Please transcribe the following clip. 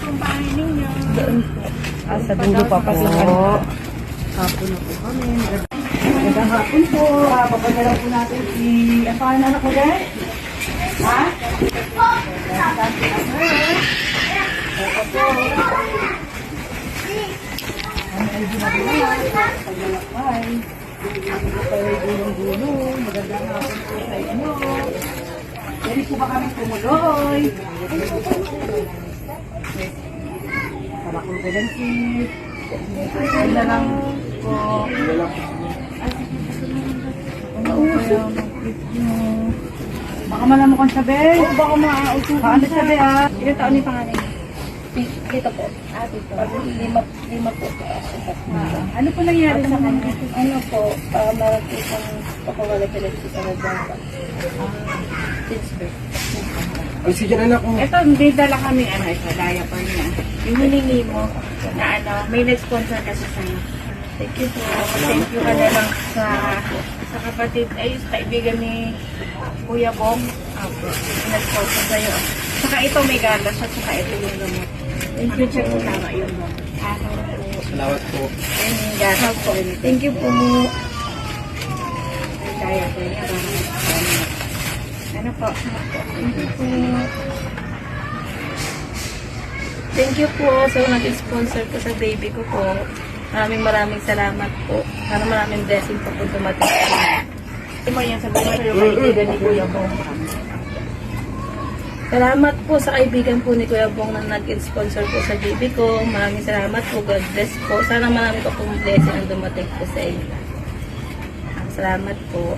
pong bahay ninyo? Doon po. Sa dulo pa po. Hapon na po kami. Magandang hapon po. Papadala po natin si... Ang pangalan anak mo guys? Ha? Paglalakbay. Tayo gulong-gulong. Magandang hapon po sa inyo. Pwede po ba kami tumuloy? Kalakul ko lang si... Ay na lang po. Baka malaman kong sabi. Oo, baka maauto. Paano sabi ah? Ilang taon ni pangalan niya? Dito po. Dito. Lima po. Ano po nangyari sa kanya? Ano po, meron po isang pakawala epilepsy sa Radanga. Pittsburgh. Ay, sige na anak ko. Ito, hindi dala kami sa diaper niya. Yung hiningi mo na may nag-sponsor kasi sa'yo. Thank you po. Thank you ka na lang sa kapatid, sa kaibigan ni Kuya Bong. Nag-sponsor sa'yo. Saka ito may galas at saka ito yung gamot. Thank you, check mo tama yun mo. Salamat po. And galas po. Thank you po. Kaya po niya. Ano po? Thank you po. Thank you po sa nag-sponsor ko sa baby ko po. Maraming salamat po. Para maraming blessing po dumating sa inyo. Ito mo yan, sabihin mo sa'yo kaibigan ni Kuya Bong. Salamat po sa kaibigan po ni Kuya Bong na nag-sponsor po sa baby ko. Maraming salamat po. God bless po. Sana marami pa pong blessing ang dumating po sa inyo. Salamat po.